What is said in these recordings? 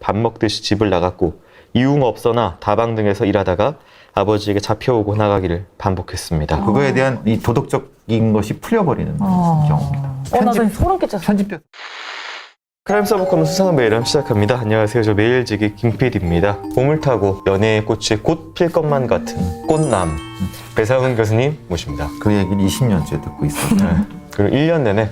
밥 먹듯이 집을 나갔고 이웅없어나 다방 등에서 일하다가 아버지에게 잡혀오고 나가기를 반복했습니다. 그거에 대한 이 도덕적인 것이 풀려버리는 경우입니다. 나 지금 소름 끼쳤어. 편집돼서 크라임서브컴 수상한 메일함 시작합니다. 안녕하세요. 저 메일지기 김PD입니다. 봄을 타고 연애의 꽃이 곧 필 것만 같은 꽃남 배상훈 교수님 모십니다. 그 얘기를 20년째 듣고 있어요. 그리고 1년 내내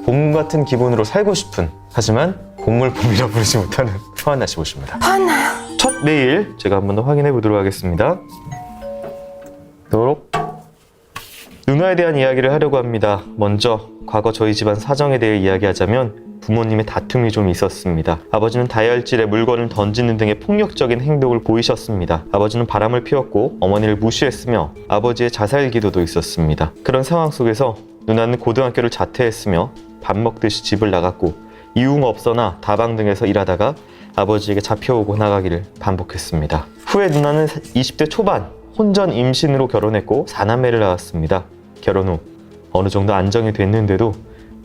봄 같은 기분으로 살고 싶은 하지만 봄을 봄이라 부르지 못하는 허한나 씨 모십니다. 화나요. 첫 메일 제가 한번 더 확인해 보도록 하겠습니다. 도록 누나에 대한 이야기를 하려고 합니다. 먼저 과거 저희 집안 사정에 대해 이야기하자면 부모님의 다툼이 좀 있었습니다. 아버지는 다혈질에 물건을 던지는 등의 폭력적인 행동을 보이셨습니다. 아버지는 바람을 피웠고 어머니를 무시했으며 아버지의 자살 기도도 있었습니다. 그런 상황 속에서 누나는 고등학교를 자퇴했으며 밥 먹듯이 집을 나갔고 이웅없어나 다방 등에서 일하다가 아버지에게 잡혀오고 나가기를 반복했습니다. 후에 누나는 20대 초반 혼전 임신으로 결혼했고 4남매를 낳았습니다. 결혼 후 어느 정도 안정이 됐는데도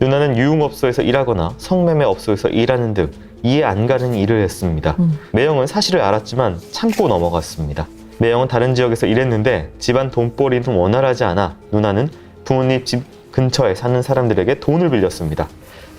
누나는 유흥업소에서 일하거나 성매매업소에서 일하는 등 이해 안 가는 일을 했습니다. 매형은 사실을 알았지만 참고 넘어갔습니다. 매형은 다른 지역에서 일했는데 집안 돈벌이는 원활하지 않아 누나는 부모님 집 근처에 사는 사람들에게 돈을 빌렸습니다.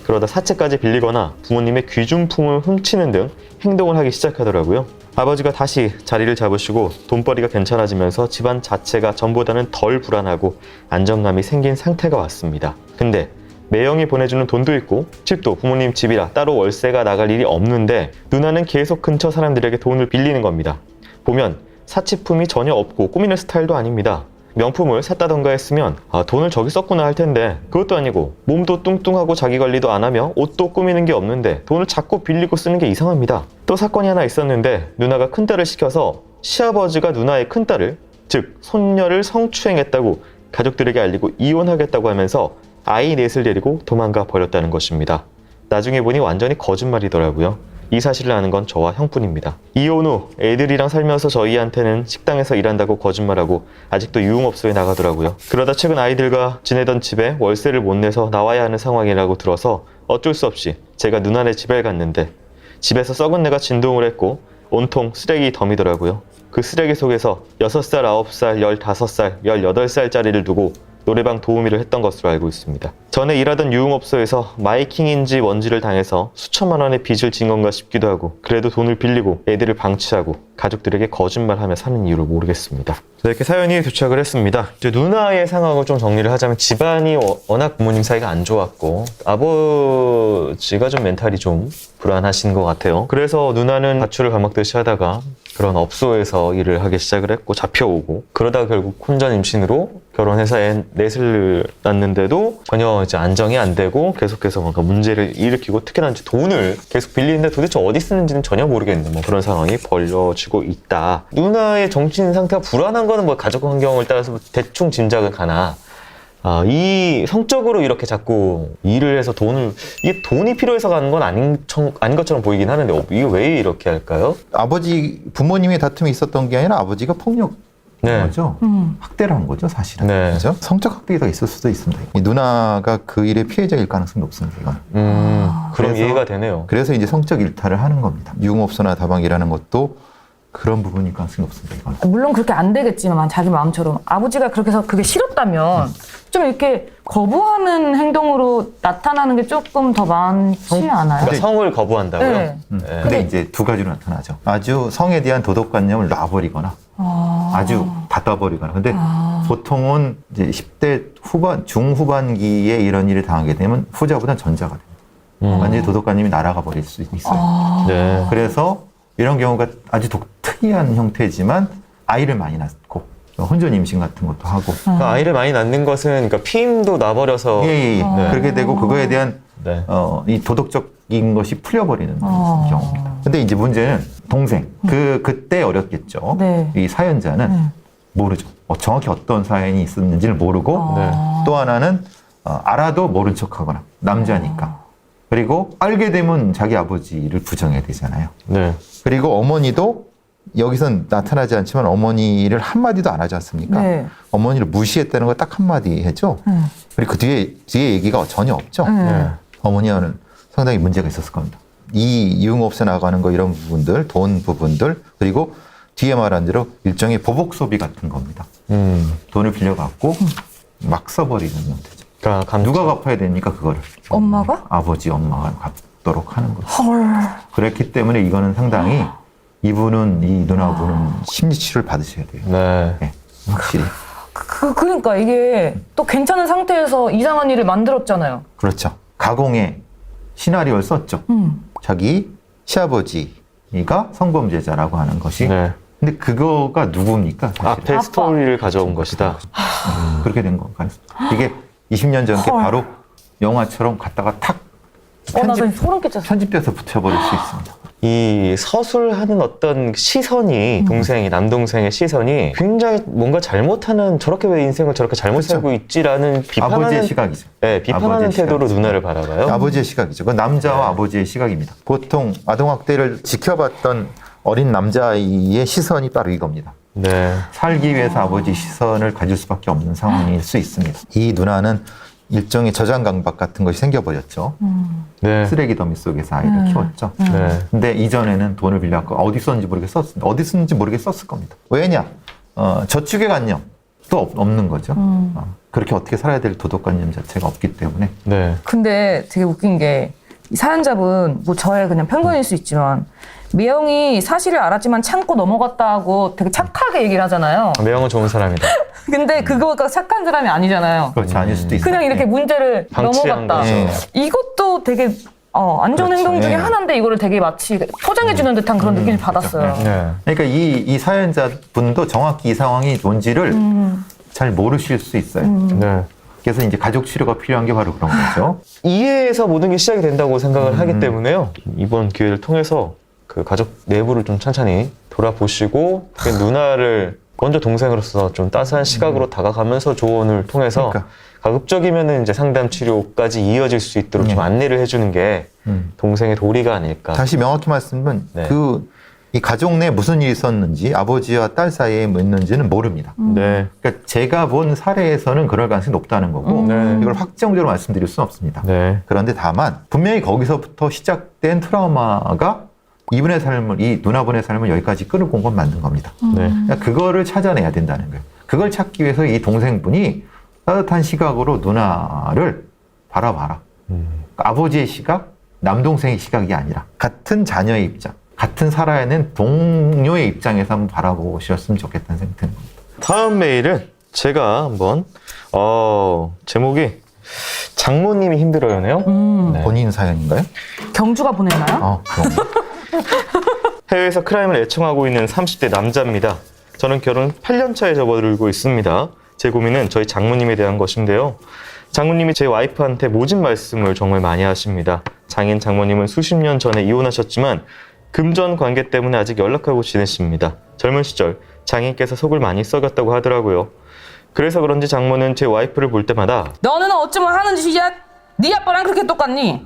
그러다 사채까지 빌리거나 부모님의 귀중품을 훔치는 등 행동을 하기 시작하더라고요. 아버지가 다시 자리를 잡으시고 돈벌이가 괜찮아지면서 집안 자체가 전보다는 덜 불안하고 안정감이 생긴 상태가 왔습니다. 근데 매형이 보내주는 돈도 있고 집도 부모님 집이라 따로 월세가 나갈 일이 없는데 누나는 계속 근처 사람들에게 돈을 빌리는 겁니다. 보면 사치품이 전혀 없고 꾸미는 스타일도 아닙니다. 명품을 샀다던가 했으면 돈을 저기 썼구나 할 텐데 그것도 아니고 몸도 뚱뚱하고 자기 관리도 안 하며 옷도 꾸미는 게 없는데 돈을 자꾸 빌리고 쓰는 게 이상합니다. 또 사건이 하나 있었는데 누나가 큰딸을 시켜서 시아버지가 누나의 큰딸을 즉 손녀를 성추행했다고 가족들에게 알리고 이혼하겠다고 하면서 아이 넷을 데리고 도망가 버렸다는 것입니다. 나중에 보니 완전히 거짓말이더라고요. 이 사실을 아는 건 저와 형뿐입니다. 이혼 후 애들이랑 살면서 저희한테는 식당에서 일한다고 거짓말하고 아직도 유흥업소에 나가더라고요. 그러다 최근 아이들과 지내던 집에 월세를 못 내서 나와야 하는 상황이라고 들어서 어쩔 수 없이 제가 누나네 집에 갔는데 집에서 썩은 내가 진동을 했고 온통 쓰레기 덤이더라고요. 그 쓰레기 속에서 6살, 9살, 15살, 18살짜리를 두고 노래방 도우미를 했던 것으로 알고 있습니다. 전에 일하던 유흥업소에서 마이킹인지 뭔지를 당해서 수천만 원의 빚을 진 건가 싶기도 하고 그래도 돈을 빌리고 애들을 방치하고 가족들에게 거짓말하며 사는 이유를 모르겠습니다. 이렇게 사연이 도착을 했습니다. 이제 누나의 상황을 좀 정리를 하자면 집안이 워낙 부모님 사이가 안 좋았고 아버지가 좀 멘탈이 좀 불안하신 것 같아요. 그래서 누나는 가출을 밥 먹듯이 하다가 그런 업소에서 일을 하기 시작을 했고 잡혀오고 그러다가 결국 혼전 임신으로 결혼해서 애 넷을 낳는데도 전혀 이제 안정이 안 되고 계속해서 뭔가 문제를 일으키고 특히나 이제 돈을 계속 빌리는데 도대체 어디 쓰는지는 전혀 모르겠는 뭐 그런 상황이 벌어지고 있다. 누나의 정신 상태가 불안한 거는 뭐 가족 환경을 따라서 대충 짐작은 가나 이 성적으로 이렇게 자꾸 일을 해서 이게 돈이 필요해서 가는 건 아닌 것처럼 보이긴 하는데 이게 왜 이렇게 할까요? 부모님의 다툼이 있었던 게 아니라 아버지가 폭력 거죠. 학대를 한 거죠, 사실은. 네. 그렇죠? 성적 학대가 있을 수도 있습니다. 이 누나가 그 일의 피해자일 가능성이 높습니다. 이건. 그럼 그래서- 이해가 되네요. 그래서 이제 성적 일탈을 하는 겁니다. 유흥업소나 다방이라는 것도 그런 부분일 가능성이 높습니다. 이건. 물론 그렇게 안 되겠지만 자기 마음처럼 아버지가 그렇게 해서 그게 싫었다면 좀 이렇게 거부하는 행동으로 나타나는 게 조금 더 많지 않아요? 그러니까 성을 거부한다고요? 네. 네. 근데 이제 두 가지로 나타나죠. 아주 성에 대한 도덕관념을 놔버리거나 아주 닫아버리거나. 근데 보통은 이제 10대 중후반기에 이런 일을 당하게 되면 후자보다는 전자가 돼요. 완전히 도덕관념이 날아가 버릴 수 있어요. 네. 그래서 이런 경우가 아주 특이한 형태지만 아이를 많이 낳고 혼전 임신 같은 것도 하고 그러니까 아이를 많이 낳는 것은 그러니까 피임도 놔버려서 예. 그렇게 되고 그거에 대한 네. 이 도덕적인 것이 풀려버리는 경우입니다. 근데 이제 문제는 동생 그때 어렸겠죠. 네. 이 사연자는 모르죠. 정확히 어떤 사연이 있었는지를 모르고 네. 또 하나는 알아도 모른 척하거나 남자니까 그리고 알게 되면 자기 아버지를 부정해야 되잖아요. 네. 그리고 어머니도 여기선 나타나지 않지만 어머니를 한마디도 안 하지 않습니까? 네. 어머니를 무시했다는 거 딱 한마디 했죠. 그리고 그 뒤에 얘기가 전혀 없죠. 네. 어머니와는 상당히 문제가 있었을 겁니다. 이 유흥업소 나가는 거 이런 부분들, 돈 부분들, 그리고 뒤에 말한 대로 일종의 보복 소비 같은 겁니다. 돈을 빌려갖고 막 써버리는 형태죠. 그러니까 누가 갚아야 되니까 그거를 엄마가? 아버지, 엄마가 갚도록 하는 거죠. 헐. 그랬기 때문에 이거는 상당히 이분은 이 누나분은 심리치료를 받으셔야 돼요. 네. 네, 확실히. 그러니까 이게 또 괜찮은 상태에서 이상한 일을 만들었잖아요. 그렇죠. 가공의 시나리오를 썼죠. 자기 시아버지가 성범죄자라고 하는 것이. 네. 근데 그거가 누굽니까? 사실은? 앞에 아빠. 스토리를 가져온 것이다. 그렇게 된 건가요? 이게 20년 전께 헐. 바로 영화처럼 갔다가 탁 나 지금 소름 끼쳤어. 편집돼서 붙여버릴 수 있습니다. 이 서술하는 어떤 시선이 동생이 남동생의 시선이 굉장히 뭔가 잘못하는 저렇게 왜 인생을 저렇게 잘못 그렇죠. 살고 있지라는 비판하는 아버지의 시각이죠. 네, 비판하는 아버지의 태도로 시각이죠. 누나를 바라봐요. 아버지의 시각이죠. 그 남자와 네. 아버지의 시각입니다. 보통 아동학대를 지켜봤던 어린 남자아이의 시선이 바로 이겁니다. 네. 살기 위해서 아버지 시선을 가질 수밖에 없는 상황일 수 있습니다. 이 누나는 일종의 저장 강박 같은 것이 생겨버렸죠. 네. 쓰레기 더미 속에서 아이를 키웠죠. 네. 근데 이전에는 돈을 빌려갖고 어디 썼는지 모르게 썼습니다. 어디 썼는지 모르게 썼을 겁니다. 왜냐? 저축의 관념도 없는 거죠. 그렇게 어떻게 살아야 될 도덕관념 자체가 없기 때문에. 네. 근데 되게 웃긴 게 이 사연자분 뭐 저의 그냥 편견일 수 있지만 미영이 사실을 알았지만 참고 넘어갔다고 되게 착하게 얘기를 하잖아요. 매형은 좋은 사람이다. 근데 그거가 착한 사람이 아니잖아요. 그렇지 않을 수도 있어요. 그냥 이렇게 문제를 방치한 넘어갔다. 거죠. 네. 이것도 되게 안 좋은 그렇죠. 행동 중에 네. 하나인데 이거를 되게 마치 포장해주는 듯한 그런 느낌을 받았어요. 네. 그러니까 이 사연자분도 정확히 이 상황이 뭔지를 잘 모르실 수 있어요. 네. 그래서 이제 가족 치료가 필요한 게 바로 그런 거죠. 이해에서 모든 게 시작이 된다고 생각을 하기 때문에요. 이번 기회를 통해서 그 가족 내부를 좀 천천히 돌아보시고 그 누나를 먼저 동생으로서 좀 따스한 시각으로 다가가면서 조언을 통해서 그러니까. 가급적이면은 이제 상담 치료까지 이어질 수 있도록 좀 안내를 해주는 게 동생의 도리가 아닐까. 다시 명확히 말씀드리면 네. 이 가족 내에 무슨 일이 있었는지 아버지와 딸 사이에 뭐 있는지는 모릅니다. 네. 그러니까 제가 본 사례에서는 그럴 가능성이 높다는 거고 네. 이걸 확정적으로 말씀드릴 수는 없습니다. 네. 그런데 다만 분명히 거기서부터 시작된 트라우마가 이분의 삶을, 이 누나분의 삶을 여기까지 끌고 온 건 맞는 겁니다. 네. 그러니까 그거를 찾아내야 된다는 거예요. 그걸 찾기 위해서 이 동생분이 따뜻한 시각으로 누나를 바라봐라. 그러니까 아버지의 시각, 남동생의 시각이 아니라 같은 자녀의 입장, 같은 살아야 하는 동료의 입장에서 한번 바라보셨으면 좋겠다는 생각이 드는 겁니다. 다음 메일은 제가 한번 제목이 장모님이 힘들어요네요. 네. 본인 사연인가요? 경주가 보냈나요? 그럼. 해외에서 크라임을 애청하고 있는 30대 남자입니다. 저는 결혼 8년 차에 접어들고 있습니다. 제 고민은 저희 장모님에 대한 것인데요. 장모님이 제 와이프한테 모진 말씀을 정말 많이 하십니다. 장인 장모님은 수십 년 전에 이혼하셨지만 금전 관계 때문에 아직 연락하고 지내십니다. 젊은 시절 장인께서 속을 많이 썩였다고 하더라고요. 그래서 그런지 장모는 제 와이프를 볼 때마다 너는 어쩌면 하는 짓이야? 네 아빠랑 그렇게 똑같니?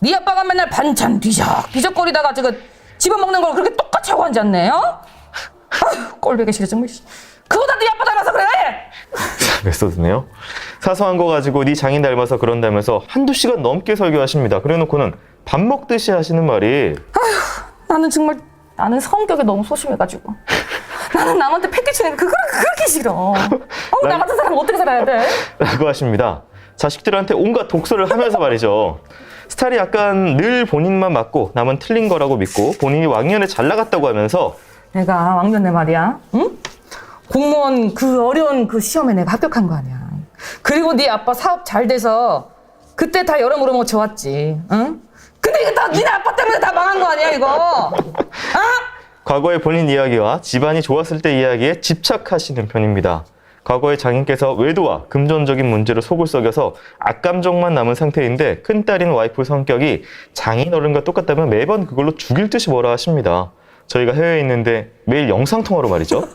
네 아빠가 맨날 반찬 뒤적거리다가 집어먹는 걸 그렇게 똑같이 하고 앉지 않네? 꼴보기 싫어 정말. 그거 다 네 아빠 닮아서 그래! 메소드네요. 사소한 거 가지고 네 장인 닮아서 그런다면서 한두 시간 넘게 설교하십니다. 그래놓고는 밥 먹듯이 하시는 말이 나는 성격이 너무 소심해가지고 나는 남한테 패기치는 게 그렇게 싫어. 나 같은 사람 어떻게 살아야 돼? 라고 하십니다. 자식들한테 온갖 독설을 하면서 말이죠. 스타일이 약간 늘 본인만 맞고 남은 틀린 거라고 믿고 본인이 왕년에 잘 나갔다고 하면서 내가 왕년에 말이야, 응? 공무원 그 어려운 그 시험에 내가 합격한 거 아니야. 그리고 네 아빠 사업 잘 돼서 그때 다 여러모로 뭐 좋았지, 응? 근데 이거 다 니네 아빠 때문에 다 망한 거 아니야 이거? 과거의 본인 이야기와 집안이 좋았을 때 이야기에 집착하시는 편입니다. 과거의 장인께서 외도와 금전적인 문제로 속을 썩여서 악감정만 남은 상태인데 큰딸인 와이프 성격이 장인 어른과 똑같다면 매번 그걸로 죽일 듯이 뭐라 하십니다. 저희가 해외에 있는데 매일 영상통화로 말이죠.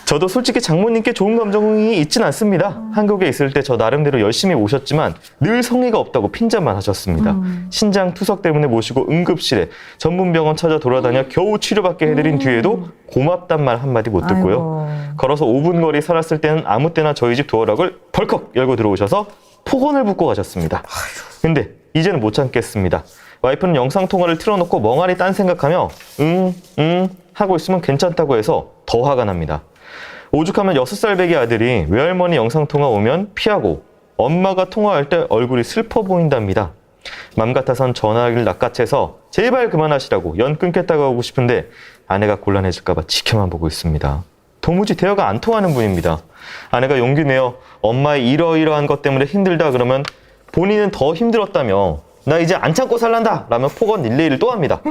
저도 솔직히 장모님께 좋은 감정이 있진 않습니다. 한국에 있을 때 저 나름대로 열심히 모셨지만 늘 성의가 없다고 핀잔만 하셨습니다. 신장 투석 때문에 모시고 응급실에 전문병원 찾아 돌아다녀 겨우 치료받게 해드린 뒤에도 고맙단 말 한마디 못 듣고요. 아이고. 걸어서 5분 거리 살았을 때는 아무 때나 저희 집 도어락을 벌컥 열고 들어오셔서 폭언을 붙고 가셨습니다. 근데 이제는 못 참겠습니다. 와이프는 영상통화를 틀어놓고 멍하니 딴 생각하며 하고 있으면 괜찮다고 해서 더 화가 납니다. 오죽하면 6살 배기 아들이 외할머니 영상통화 오면 피하고 엄마가 통화할 때 얼굴이 슬퍼 보인답니다. 맘 같아선 전화하기를 낚아채서 제발 그만하시라고 연 끊겠다고 하고 싶은데 아내가 곤란해질까봐 지켜만 보고 있습니다. 도무지 대화가 안 통하는 분입니다. 아내가 용기 내어 엄마의 이러이러한 것 때문에 힘들다 그러면 본인은 더 힘들었다며 나 이제 안 참고 살란다 라며 폭언 릴레이를 또 합니다.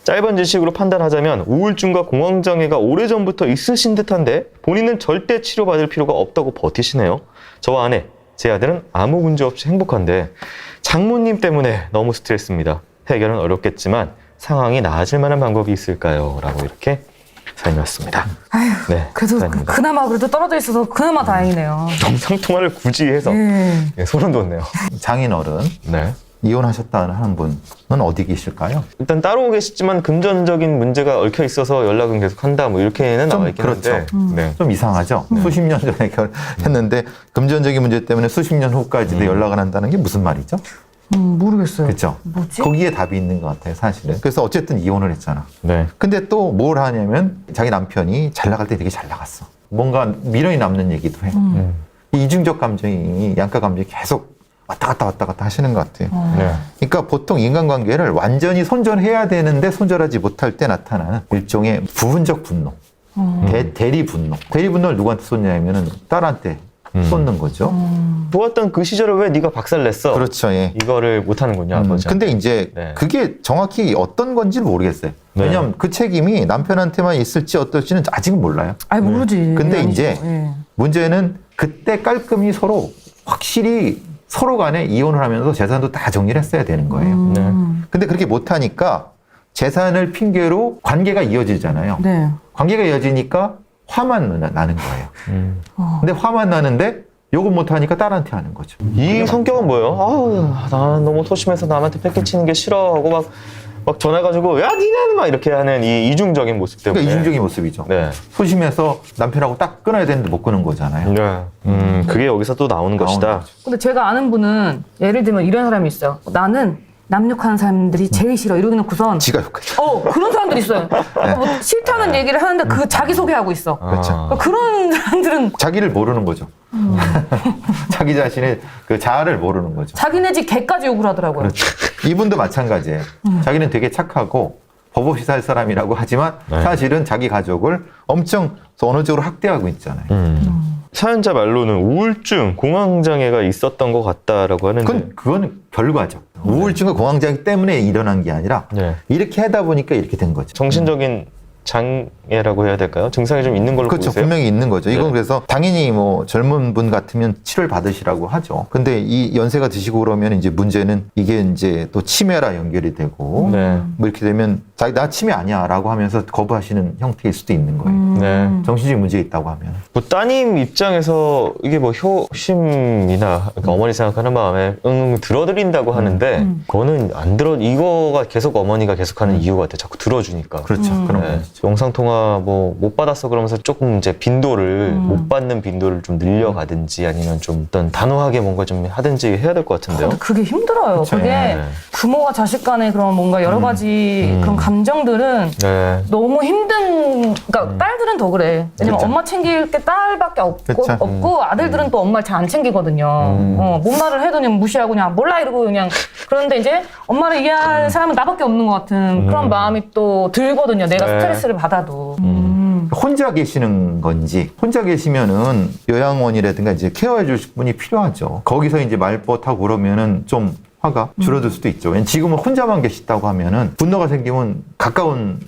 짧은 지식으로 판단하자면 우울증과 공황장애가 오래전부터 있으신 듯한데 본인은 절대 치료받을 필요가 없다고 버티시네요. 저와 아내, 제 아들은 아무 문제 없이 행복한데 장모님 때문에 너무 스트레스입니다. 해결은 어렵겠지만 상황이 나아질 만한 방법이 있을까요? 라고 이렇게 사연이 왔습니다. 아휴, 네, 그래도 사연입니다. 그나마 그래도 떨어져 있어서 그나마 다행이네요. 영상통화를 굳이 해서 예, 소름 돋네요. 장인어른 네. 이혼하셨다는 하는 분은 어디 계실까요? 일단 따로 계시지만 금전적인 문제가 얽혀 있어서 연락은 계속 한다 뭐 이렇게는 나와 있긴 그렇죠. 한데 네. 좀 이상하죠. 수십 년 전에 결혼했는데 금전적인 문제 때문에 수십 년 후까지도 연락을 한다는 게 무슨 말이죠? 모르겠어요. 그렇죠. 뭐지? 거기에 답이 있는 것 같아요, 사실은. 그래서 어쨌든 이혼을 했잖아. 네. 근데 또 뭘 하냐면 자기 남편이 잘 나갈 때 되게 잘 나갔어. 뭔가 미련이 남는 얘기도 해. 이 이중적 감정이 양가 감정이 계속 왔다 갔다 하시는 것 같아요. 네. 그러니까 보통 인간관계를 완전히 손절해야 되는데 손절하지 못할 때 나타나는 일종의 부분적 분노, 대리 분노. 대리 분노를 누구한테 쏟냐면은 딸한테 쏟는 거죠. 좋았던 그 시절을 왜 네가 박살냈어? 그렇죠. 예. 이거를 못하는군요, 아버지. 근데 이제 네. 그게 정확히 어떤 건지를 모르겠어요. 네. 왜냐하면 그 책임이 남편한테만 있을지 어떨지는 아직은 몰라요. 아니 모르지. 근데 아니죠. 이제 예. 문제는 그때 깔끔히 서로 확실히 서로 간에 이혼을 하면서 재산도 다 정리를 했어야 되는 거예요. 네. 근데 그렇게 못하니까 재산을 핑계로 관계가 이어지잖아요. 네. 관계가 이어지니까 화만 나는 거예요. 근데 화만 나는데 욕을 못하니까 딸한테 하는 거죠. 이 성격은 뭐예요? 아우, 나 너무 소심해서 남한테 패기치는 게 싫어 하고 막 전화가지고 야 니는 막 이렇게 하는 이 이중적인 모습 때문에. 그러니까 이중적인 모습이죠. 네. 소심해서 남편하고 딱 끊어야 되는데 못 끊은 거잖아요. 네. 그게 여기서 또 나오는 것이다. 거죠. 근데 제가 아는 분은 예를 들면 이런 사람이 있어요. 나는 남욕하는 사람들이 제일 싫어 이러고 놓고선 지가 욕하죠. 그런 사람들이 있어요. 뭐 싫다는 얘기를 하는데 그 자기 소개하고 있어. 그렇죠. 그런 사람들은 자기를 모르는 거죠. 자기 자신의 그 자아를 모르는 거죠. 자기네 집 개까지 욕을 하더라고요. 그렇죠. 이분도 마찬가지예요. 자기는 되게 착하고 법 없이 살 사람이라고 하지만 네. 사실은 자기 가족을 엄청 언어적으로 학대하고 있잖아요. 사연자 말로는 우울증, 공황장애가 있었던 것 같다라고 하는데. 그건 결과죠. 우울증과 공황장애 때문에 일어난 게 아니라 네. 이렇게 하다 보니까 이렇게 된 거죠. 정신적인 장애라고 해야 될까요? 증상이 좀 있는 걸로 그렇죠. 보이세요? 분명히 있는 거죠. 이건 네. 그래서 당연히 뭐 젊은 분 같으면 치료를 받으시라고 하죠. 근데 이 연세가 드시고 그러면 이제 문제는 이게 이제 또 치매라 연결이 되고 네. 뭐 이렇게 되면 나 치매 아니야 라고 하면서 거부하시는 형태일 수도 있는 거예요. 네. 정신적 문제 있다고 하면. 뭐 따님 입장에서 이게 뭐 효심이나 그러니까 어머니 생각하는 마음에 들어드린다고 하는데 그거는 안 들어 이거가 계속 어머니가 계속하는 이유 같아. 자꾸 들어주니까. 그렇죠. 그런 네. 거죠. 영상 통화 뭐 못 받았어 그러면서 조금 이제 빈도를 못 받는 빈도를 좀 늘려가든지 아니면 좀 어떤 단호하게 뭔가 좀 하든지 해야 될 것 같은데요. 근데 그게 힘들어요. 그쵸. 그게 네. 부모와 자식 간의 그런 뭔가 여러 가지 그런 감정들은 네. 너무 힘든, 그러니까 딸들은 더 그래. 왜냐면 그쵸. 엄마 챙길 게 딸밖에 그쵸. 없고 아들들은 또 엄마를 잘 안 챙기거든요. 뭔 말을 해도 그냥 무시하고 그냥 몰라 이러고 그냥. 그런데 이제 엄마를 이해할 사람은 나밖에 없는 것 같은 그런 마음이 또 들거든요. 내가 네. 스트레스를 받아도. 혼자 계시는 건지 혼자 계시면은 요양원이라든가 이제 케어해 주실 분이 필요하죠. 거기서 이제 말벗하고 그러면은 좀 화가 줄어들 수도 있죠. 왜냐면 지금은 혼자만 계시다고 하면은 분노가 생기면 가까운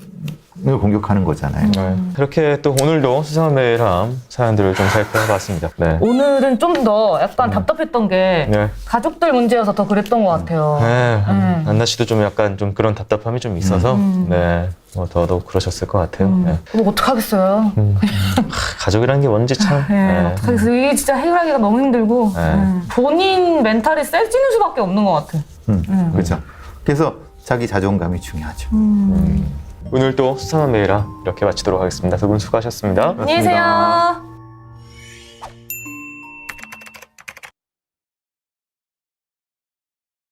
을 공격하는 거잖아요. 네. 그렇게 또 오늘도 수상한 매일함 사연들을 좀 살펴봤습니다. 네. 오늘은 좀 더 약간 답답했던 게 네. 가족들 문제여서 더 그랬던 것 같아요. 네. 안나 씨도 좀 약간 좀 그런 답답함이 좀 있어서 네. 뭐 더더욱 그러셨을 것 같아요. 네. 그거 어떡하겠어요. 가족이라는 게 뭔지 참. 네, 어떡하겠어요. 이게 진짜 해결하기가 너무 힘들고 네. 본인 멘탈이 세지는 수밖에 없는 것 같아. 그렇죠. 그래서 자기 자존감이 중요하죠. 오늘 또 수상한 매일함 이렇게 마치도록 하겠습니다. 두 분 수고하셨습니다. 안녕히 계세요.